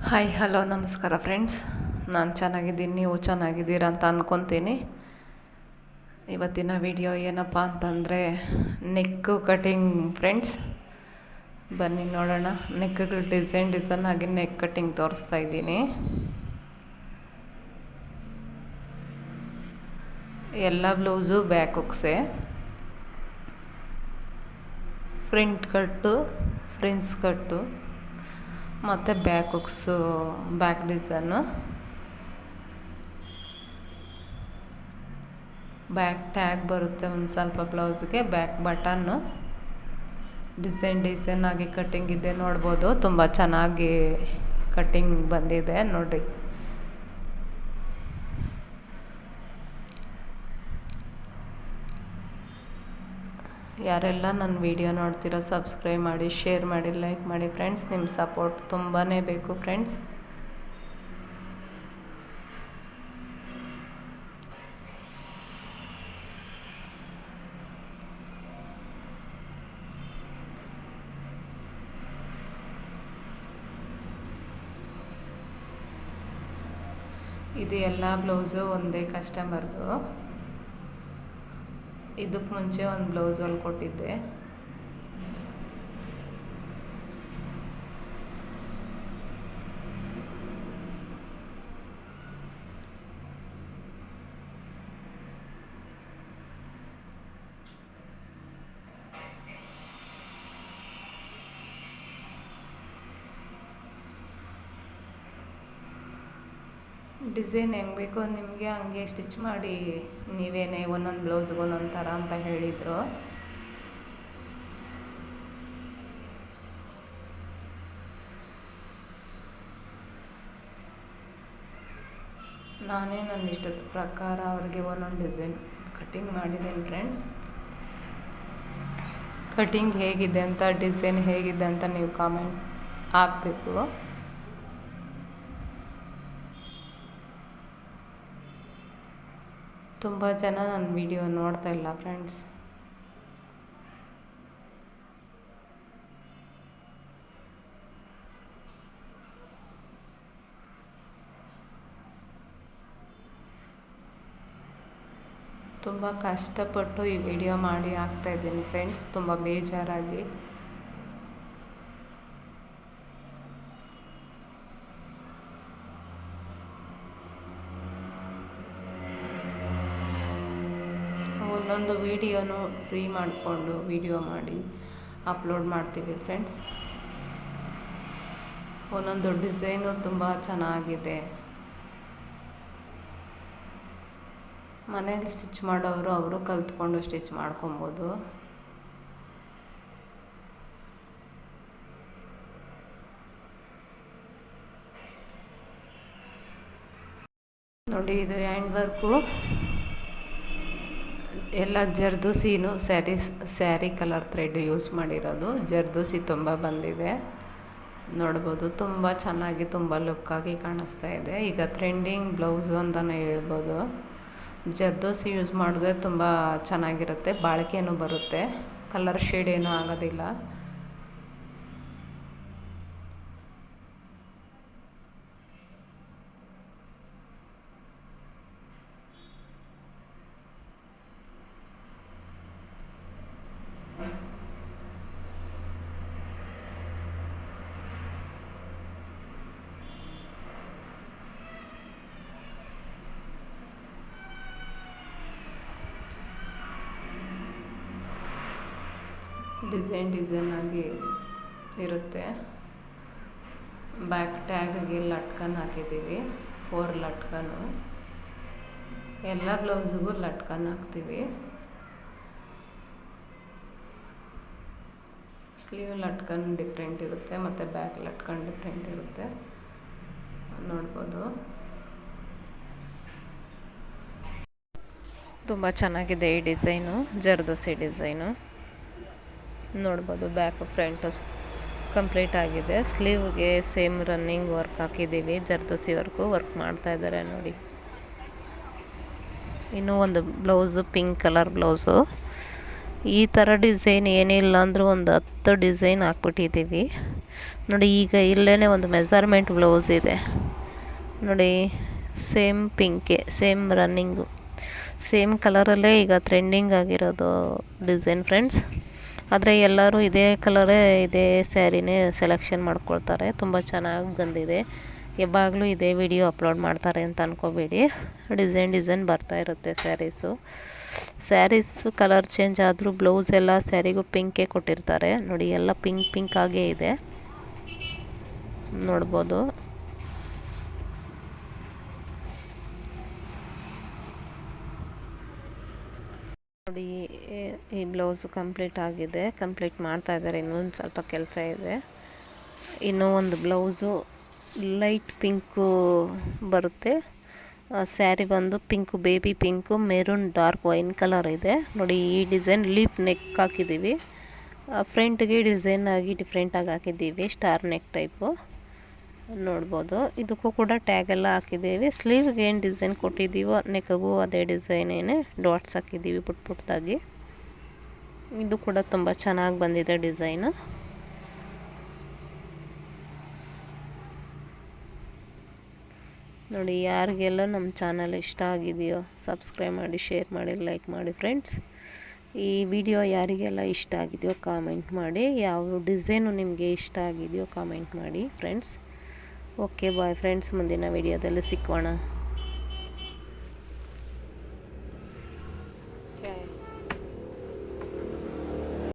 Hi hello ನಮಸ್ಕಾರ friends. ನಾನು ಚೆನ್ನಾಗಿದ್ದೀನಿ, ನೀವು ಚೆನ್ನಾಗಿದ್ದೀರಾ ಅಂತ ಅಂದ್ಕೊತೀನಿ. ಇವತ್ತಿನ ವಿಡಿಯೋ ಏನಪ್ಪ ಅಂತಂದರೆ ನೆಕ್ ಕಟಿಂಗ್ ಫ್ರೆಂಡ್ಸ್. ಬನ್ನಿ ನೋಡೋಣ. ನೆಕ್ಗಳು ಡಿಸೈನ್ ಆಗಿ ನೆಕ್ ಕಟಿಂಗ್ ತೋರಿಸ್ತಾ ಇದ್ದೀನಿ. ಎಲ್ಲ ಬ್ಲೌಸು ಬ್ಯಾಕ್ ಹುಕ್ಸೆ, ಫ್ರಂಟ್ ಕಟ್ಟು, ಫ್ರಿನ್ಸ್ ಕಟ್ಟು ಮತ್ತು back hooks, back design, back tag ಬರುತ್ತೆ ಒಂದು ಸ್ವಲ್ಪ ಬ್ಲೌಸ್ಗೆ, ಬ್ಯಾಕ್ ಬಟನ್ನು ಡಿಸೈನ್ ಆಗಿ ಕಟ್ಟಿಂಗ್ ಇದೆ ನೋಡ್ಬೋದು. ತುಂಬ ಚೆನ್ನಾಗಿ ಕಟ್ಟಿಂಗ್ ಬಂದಿದೆ ನೋಡಿ. ಯಾರೆಲ್ಲ ನನ್ನ ವಿಡಿಯೋ ನೋಡ್ತೀರೋ ಸಬ್ಸ್ಕ್ರೈಬ್ ಮಾಡಿ, ಶೇರ್ ಮಾಡಿ, ಲೈಕ್ ಮಾಡಿ ಫ್ರೆಂಡ್ಸ್. ನಿಮ್ಮ ಸಪೋರ್ಟ್ ತುಂಬಾ ಬೇಕು ಫ್ರೆಂಡ್ಸ್. ಇದು ಎಲ್ಲ ಬ್ಲೌಸು ಒಂದೇ ಕಸ್ಟಮರ್ದು. ಇದಕ್ಕೆ ಮುಂಚೆ ಒಂದು ಬ್ಲೌಸ್ ಹೊಲ್ಕೊಟ್ಟಿದ್ದೆ. ಡಿಸೈನ್ ಹೆಂಗೆ ಬೇಕೋ ನಿಮಗೆ ಹಂಗೆ ಸ್ಟಿಚ್ ಮಾಡಿ ನೀವೇನೇ ಒಂದೊಂದು ಬ್ಲೌಸ್ಗೆ ಒಂದೊಂದು ಥರ ಅಂತ ಹೇಳಿದರು. ನಾನೇ ನನ್ನ ಇಷ್ಟದ ಪ್ರಕಾರ ಅವ್ರಿಗೆ ಒಂದೊಂದು ಡಿಸೈನ್ ಕಟ್ಟಿಂಗ್ ಮಾಡಿದ್ದೀನಿ ಫ್ರೆಂಡ್ಸ್. ಕಟ್ಟಿಂಗ್ ಹೇಗಿದೆ ಅಂತ, ಡಿಸೈನ್ ಹೇಗಿದೆ ಅಂತ ನೀವು ಕಾಮೆಂಟ್ ಹಾಕಬೇಕು. ತುಂಬ ಜನ ನನ್ನ ವಿಡಿಯೋ ನೋಡ್ತಾ ಇಲ್ಲ ಫ್ರೆಂಡ್ಸ್. ತುಂಬ ಕಷ್ಟಪಟ್ಟು ಈ ವಿಡಿಯೋ ಮಾಡಿ ಹಾಕ್ತಾಯಿದ್ದೀನಿ ಫ್ರೆಂಡ್ಸ್, ತುಂಬ ಬೇಜಾರಾಗಿ. ಒಂದೊಂದು ವಿಡಿಯೋನು ಫ್ರೀ ಮಾಡಿಕೊಂಡು ವಿಡಿಯೋ ಮಾಡಿ ಅಪ್ಲೋಡ್ ಮಾಡ್ತೀವಿ ಫ್ರೆಂಡ್ಸ್. ಒಂದೊಂದು ಡಿಸೈನು ತುಂಬ ಚೆನ್ನಾಗಿದೆ. ಮನೇಲಿ ಸ್ಟಿಚ್ ಮಾಡೋರು ಅವರು ಕಲ್ತ್ಕೊಂಡು ಸ್ಟಿಚ್ ಮಾಡ್ಕೊಬೋದು. ನೋಡಿ, ಇದು ಹ್ಯಾಂಡ್ ವರ್ಕು ಎಲ್ಲ ಜರ್ದೋಸಿನೂ ಸ್ಯಾರಿ ಕಲರ್ ಥ್ರೆಡ್ ಯೂಸ್ ಮಾಡಿರೋದು. ಜರ್ದೋಸಿ ತುಂಬ ಬಂದಿದೆ ನೋಡ್ಬೋದು. ತುಂಬ ಚೆನ್ನಾಗಿ, ತುಂಬ ಲುಕ್ಕಾಗಿ ಕಾಣಿಸ್ತಾ ಇದೆ. ಈಗ ಟ್ರೆಂಡಿಂಗ್ ಬ್ಲೌಸು ಅಂತಲೇ ಹೇಳ್ಬೋದು. ಜರ್ದೋಸಿ ಯೂಸ್ ಮಾಡಿದ್ರೆ ತುಂಬ ಚೆನ್ನಾಗಿರುತ್ತೆ, ಬಾಳಿಕೆನೂ ಬರುತ್ತೆ, ಕಲರ್ ಶೇಡ್ ಏನೂ ಆಗೋದಿಲ್ಲ. ಡಿಸೈನ್ ಆಗಿ ಇರುತ್ತೆ. ಬ್ಯಾಕ್ ಟ್ಯಾಗ್ಗೆ ಲಟ್ಕನ್ ಹಾಕಿದ್ದೀವಿ, 4 ಲಟ್ಕನ್ನು. ಎಲ್ಲ ಬ್ಲೌಸ್ಗೂ ಲಟ್ಕನ್ ಹಾಕ್ತೀವಿ. ಸ್ಲೀವ್ ಲಟ್ಕನ್ ಡಿಫ್ರೆಂಟ್ ಇರುತ್ತೆ ಮತ್ತು ಬ್ಯಾಕ್ ಲಟ್ಕನ್ ಡಿಫ್ರೆಂಟ್ ಇರುತ್ತೆ ನೋಡ್ಬೋದು. ತುಂಬ ಚೆನ್ನಾಗಿದೆ ಈ ಡಿಸೈನು, ಜರ್ದೋಸಿ ಡಿಸೈನು ನೋಡ್ಬೋದು. ಬ್ಯಾಕು ಫ್ರಂಟು ಕಂಪ್ಲೀಟ್ ಆಗಿದೆ. ಸ್ಲೀವ್ಗೆ ಸೇಮ್ ರನ್ನಿಂಗ್ ವರ್ಕ್ ಹಾಕಿದ್ದೀವಿ, ಜರ್ದೋಸಿ ವರ್ಕ್ ಮಾಡ್ತಾ ಇದ್ದಾರೆ ನೋಡಿ. ಇನ್ನೂ ಒಂದು ಬ್ಲೌಸು ಪಿಂಕ್ ಕಲರ್ ಬ್ಲೌಸು. ಈ ಥರ ಡಿಸೈನ್ ಏನಿಲ್ಲ ಅಂದರೂ ಒಂದು 10 ಡಿಸೈನ್ ಹಾಕ್ಬಿಟ್ಟಿದ್ದೀವಿ. ನೋಡಿ. ಈಗ ಇಲ್ಲೇ ಒಂದು ಮೆಜರ್ಮೆಂಟ್ ಬ್ಲೌಸ್ ಇದೆ ನೋಡಿ, ಸೇಮ್ ಪಿಂಕೆ, ಸೇಮ್ ರನ್ನಿಂಗು, ಸೇಮ್ ಕಲರಲ್ಲೇ ಈಗ ಟ್ರೆಂಡಿಂಗ್ ಆಗಿರೋದು ಡಿಸೈನ್ ಫ್ರೆಂಡ್ಸ್. ಆದರೆ ಎಲ್ಲರೂ ಇದೇ ಕಲರೇ, ಇದೇ ಸ್ಯಾರಿನೇ ಸೆಲೆಕ್ಷನ್ ಮಾಡ್ಕೊಳ್ತಾರೆ. ತುಂಬ ಚೆನ್ನಾಗಿ ಬಂದಿದೆ. ಯಾವಾಗಲೂ ಇದೇ ವಿಡಿಯೋ ಅಪ್ಲೋಡ್ ಮಾಡ್ತಾರೆ ಅಂತ ಅಂದ್ಕೋಬೇಡಿ. ಡಿಸೈನ್ ಬರ್ತಾ ಇರುತ್ತೆ ಸ್ಯಾರೀಸು ಕಲರ್ ಚೇಂಜ್ ಆದರೂ ಬ್ಲೌಸ್ ಎಲ್ಲ ಸ್ಯಾರಿಗೂ ಪಿಂಕೇ ಕೊಟ್ಟಿರ್ತಾರೆ ನೋಡಿ. ಎಲ್ಲ ಪಿಂಕ್ ಆಗೇ ಇದೆ ನೋಡ್ಬೋದು. ನೋಡಿ, ಈ ಬ್ಲೌಸ್ ಕಂಪ್ಲೀಟ್ ಆಗಿದೆ. ಕಂಪ್ಲೀಟ್ ಮಾಡ್ತಾ ಇದ್ದಾರೆ. ಇನ್ನೊಂದು ಸ್ವಲ್ಪ ಕೆಲಸ ಇದೆ. ಇನ್ನೂ ಒಂದು ಬ್ಲೌಸು ಲೈಟ್ ಪಿಂಕು ಬರುತ್ತೆ. ಸ್ಯಾರಿ ಬಂದು pink, baby pink, maroon, dark wine colour ಇದೆ ನೋಡಿ. ಈ ಡಿಸೈನ್ ಲೀಫ್ ನೆಕ್ ಹಾಕಿದ್ದೀವಿ. ಫ್ರಂಟ್ಗೆ ಡಿಸೈನ್ ಆಗಿ ಡಿಫ್ರೆಂಟಾಗಿ ಹಾಕಿದ್ದೀವಿ, ಸ್ಟಾರ್ ನೆಕ್ ಟೈಪು ನೋಡ್ಬೋದು. ಇದಕ್ಕೂ ಕೂಡ ಟ್ಯಾಗ್ ಎಲ್ಲ ಹಾಕಿದ್ದೀವಿ. ಸ್ಲೀವ್ಗೆ ಏನು ಡಿಸೈನ್ ಕೊಟ್ಟಿದ್ದೀವೋ ನೆಕ್ಗೂ ಅದೇ ಡಿಸೈನೇನೆ ಡಾಟ್ಸ್ ಹಾಕಿದ್ದೀವಿ ಪುಟ್ಟದಾಗಿ. ಇದು ಕೂಡ ತುಂಬ ಚೆನ್ನಾಗಿ ಬಂದಿದೆ ಡಿಸೈನು. ನೋಡಿ, ಯಾರಿಗೆಲ್ಲ ನಮ್ಮ ಚಾನಲ್ ಇಷ್ಟ ಆಗಿದೆಯೋ ಸಬ್ಸ್ಕ್ರೈಬ್ ಮಾಡಿ, ಶೇರ್ ಮಾಡಿ, ಲೈಕ್ ಮಾಡಿ ಫ್ರೆಂಡ್ಸ್. ಈ ವಿಡಿಯೋ ಯಾರಿಗೆಲ್ಲ ಇಷ್ಟ ಆಗಿದೆಯೋ ಕಾಮೆಂಟ್ ಮಾಡಿ. ಯಾವ ಡಿಸೈನು ನಿಮಗೆ ಇಷ್ಟ ಆಗಿದೆಯೋ ಕಾಮೆಂಟ್ ಮಾಡಿ ಫ್ರೆಂಡ್ಸ್. ಓಕೆ ಬಾಯ್ ಫ್ರೆಂಡ್ಸ್, ಮುಂದಿನ ವಿಡಿಯೋದಲ್ಲಿ ಸಿಕ್ಕೋಣ.